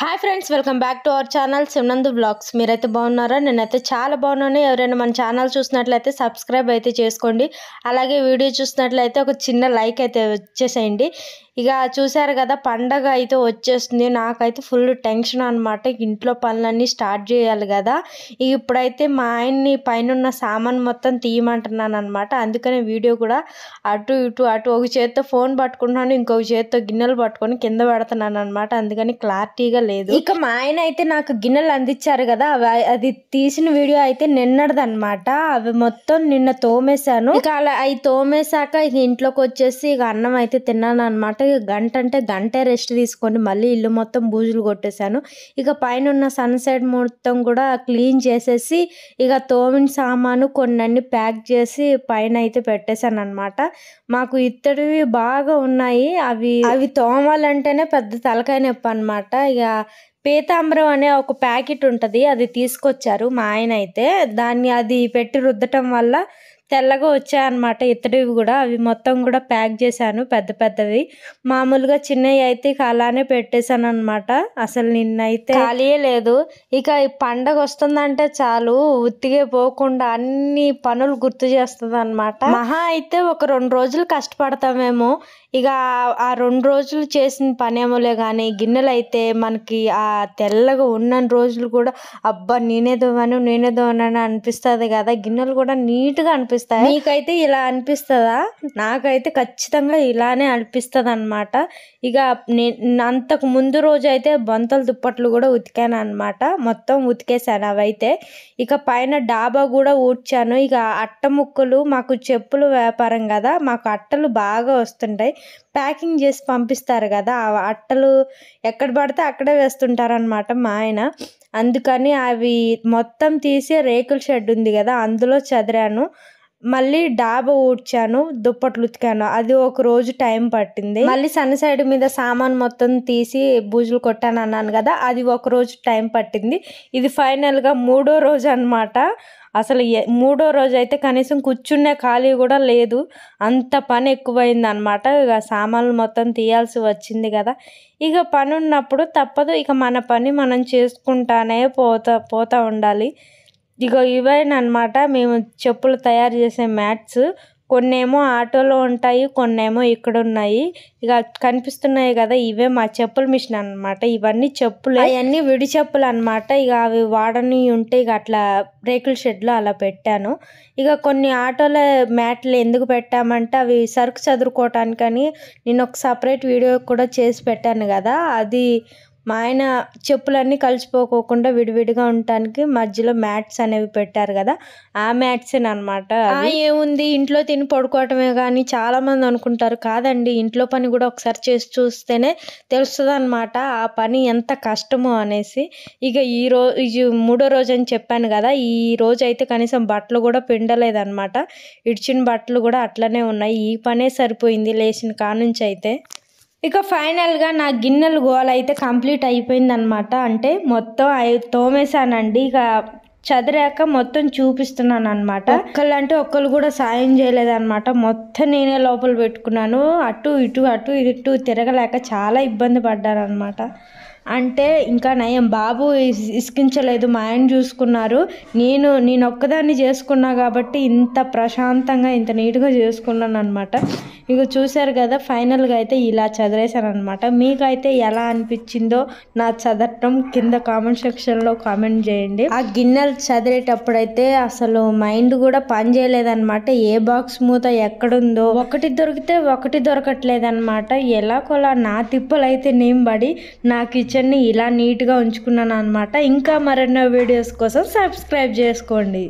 Hi friends, welcome back to our channel Shivanandu blogs. మీరైతే బాగున్నారా? నేనైతే చాలా బాగున్నాను. ఎవరైనా మన ఛానల్ చూసినట్లయితే సబ్స్క్రైబ్ అయితే చేసుకోండి. అలాగే వీడియో చూసినట్లయితే ఒక చిన్న లైక్ అయితే వచ్చేసేయండి. ఇక చూసారు కదా, పండగ అయితే వచ్చేస్తుంది. నాకైతే ఫుల్ టెన్షన్ అనమాట. ఇంట్లో పనులన్నీ స్టార్ట్ చేయాలి కదా. ఇప్పుడైతే మా ఆయన్ని పైన సామాన్ మొత్తం తీయమంటున్నాను అనమాట. అందుకనే వీడియో కూడా అటు ఇటు ఒక చేత్తో ఫోన్ పట్టుకుంటున్నాను, ఇంకొక చేత్తో గిన్నెలు పట్టుకొని కింద పెడుతున్నాను అనమాట. అందుకని క్లారిటీగా లేదు. ఇక మా ఆయన అయితే నాకు గిన్నెలు అందించారు కదా, అది తీసిన వీడియో అయితే నిన్నటిదనమాట. అవి మొత్తం నిన్న తోమేశాను. ఇక అలా అవి తోమేశాక ఇక ఇంట్లోకి వచ్చేసి ఇక అన్నం అయితే తిన్నాను అనమాట. గంటే రెస్ట్ తీసుకొని మళ్ళీ ఇల్లు మొత్తం బూజులు కొట్టేశాను. ఇక పైన ఉన్న సన్సెట్ మొత్తం కూడా క్లీన్ చేసేసి ఇక తోమిన సామాను కొన్ని ప్యాక్ చేసి పైన అయితే పెట్టేశాను అనమాట. మాకు ఇత్తడివి బాగా ఉన్నాయి. అవి తోమాలంటేనే పెద్ద తలకాయ నొప్పి అనమాట. ఇక పీతాంబరం అనే ఒక ప్యాకెట్ ఉంటుంది, అది తీసుకొచ్చారు మా ఆయన అయితే. అది పెట్టి రుద్దటం వల్ల తెల్లగా వచ్చాయన్నమాట ఇత్తడివి కూడా. అవి మొత్తం కూడా ప్యాక్ చేశాను, పెద్ద పెద్దవి. మామూలుగా చిన్నవి అయితే ఇక అలానే పెట్టేశాను అనమాట. అసలు నిన్నైతే ఖాళీయే లేదు. ఇక ఈ పండగ వస్తుందంటే చాలు ఉత్తిగే పోకుండా అన్ని పనులు గుర్తు చేస్తుంది అనమాట. మహా అయితే ఒక 2 రోజులు కష్టపడతామేమో. ఇక ఆ 2 రోజులు చేసిన పనేమోలే కానీ గిన్నెలు అయితే మనకి ఆ తెల్లగా ఉన్న రోజులు కూడా అబ్బా నేనేదోవను అనిపిస్తుంది కదా. గిన్నెలు కూడా నీట్గా అనిపిస్తాయి. మీకైతే ఇలా అనిపిస్తుందా? నాకైతే ఖచ్చితంగా ఇలానే అనిపిస్తుంది అనమాట. ఇక అంతకు ముందు రోజు అయితే బంతలు దుప్పట్లు కూడా ఉతికాను అనమాట. మొత్తం ఉతికేసాను అవైతే. ఇక పైన డాబా కూడా ఊడ్చాను. ఇక అట్ట ముక్కలు, మాకు చెప్పులు వ్యాపారం కదా, మాకు అట్టలు బాగా వస్తుంటాయి. ప్యాకింగ్ చేసి పంపిస్తారు కదా, ఆ అట్టలు ఎక్కడ పడితే అక్కడే వేస్తుంటారనమాట మా ఆయన. అందుకని అవి మొత్తం తీసి రేకుల షెడ్ ఉంది కదా, అందులో చదిరాను. మళ్ళీ డాబా ఊడ్చాను, దుప్పట్లు ఉతికాను. అది ఒక రోజు టైం పట్టింది. మళ్ళీ సన్ సైడ్ మీద సామాన్ మొత్తం తీసి బూజులు కొట్టాను అన్నాను కదా, అది ఒక రోజు టైం పట్టింది. ఇది ఫైనల్గా 3వ రోజు అనమాట. అసలు 3వ రోజు అయితే కనీసం కూర్చునే ఖాళీ కూడా లేదు, అంత పని ఎక్కువైంది అనమాట. ఇక సామాన్లు మొత్తం తీయాల్సి వచ్చింది కదా. ఇక పని ఉన్నప్పుడు తప్పదు, ఇక మన పని మనం చేసుకుంటానే పోతా ఉండాలి. ఇక ఇవేనమాట మేము చెప్పులు తయారు చేసే మ్యాట్స్. కొన్నేమో ఆటోలో ఉంటాయి, కొన్నేమో ఇక్కడ ఉన్నాయి. ఇక కనిపిస్తున్నాయి కదా, ఇవే మా చెప్పుల మిషన్ అనమాట. ఇవన్నీ చెప్పులు, అవన్నీ విడి చెప్పులు అనమాట. ఇక అవి వాడని ఉంటే ఇక అట్లా రేకుల షెడ్లో అలా పెట్టాను. ఇక కొన్ని ఆటోల మ్యాట్లు ఎందుకు పెట్టామంటే అవి సరుకు చదురుకోవటానికని నేను ఒక సపరేట్ వీడియో కూడా చేసి పెట్టాను కదా. అది మా ఆయన చెప్పులన్నీ కలిసిపోకోకుండా విడివిడిగా ఉండటానికి మధ్యలో మ్యాట్స్ అనేవి పెట్టారు కదా, ఆ మ్యాట్సేనమాట. ఏముంది, ఇంట్లో తిని పడుకోవటమే కానీ చాలా మంది అనుకుంటారు. కాదండి, ఇంట్లో పని కూడా ఒకసారి చేసి చూస్తేనే తెలుస్తుంది అనమాట ఆ పని ఎంత కష్టమో అనేసి. ఇక ఈ 3వ రోజు అని చెప్పాను కదా, ఈ రోజు అయితే కనీసం బట్టలు కూడా పిండలేదన్నమాట. ఇడిచిన బట్టలు కూడా అట్లనే ఉన్నాయి. ఈ పనే సరిపోయింది లేచిన కానుంచి అయితే. ఇక ఫైనల్గా నా గిన్నెలు గోల అయితే కంప్లీట్ అయిపోయింది అనమాట. అంటే మొత్తం తోమేశానండి. ఇక చదిరాక మొత్తం చూపిస్తున్నాను అనమాట. ఒక్కళ్ళు కూడా సాయం చేయలేదన్నమాట. మొత్తం నేనే లోపల పెట్టుకున్నాను. అటు ఇటు తిరగలేక చాలా ఇబ్బంది పడ్డాను అనమాట. అంటే ఇంకా నయం, బాబు ఇసుకించలేదు, మా ఆయన చూసుకున్నారు. నేను ఒక్కదాన్ని చేసుకున్నా కాబట్టి ఇంత ప్రశాంతంగా ఇంత నీట్గా చేసుకున్నాను అనమాట. ఇక చూసారు కదా, ఫైనల్గా అయితే ఇలా చదివేశాను అనమాట. మీకైతే ఎలా అనిపించిందో నా చదవటం కింద కామెంట్ సెక్షన్లో కామెంట్ చేయండి. ఆ గిన్నెలు చదివేటప్పుడైతే అసలు మైండ్ కూడా పని చేయలేదన్నమాట. ఏ బాక్స్ మూత ఎక్కడుందో, ఒకటి దొరికితే ఒకటి దొరకట్లేదన్నమాట. ఎలాగోలా నా తిప్పలు అయితే నేను పడి నా కిచెన్ని ఇలా నీట్గా ఉంచుకున్నాను అనమాట. ఇంకా మరెన్నో వీడియోస్ కోసం సబ్స్క్రైబ్ చేసుకోండి.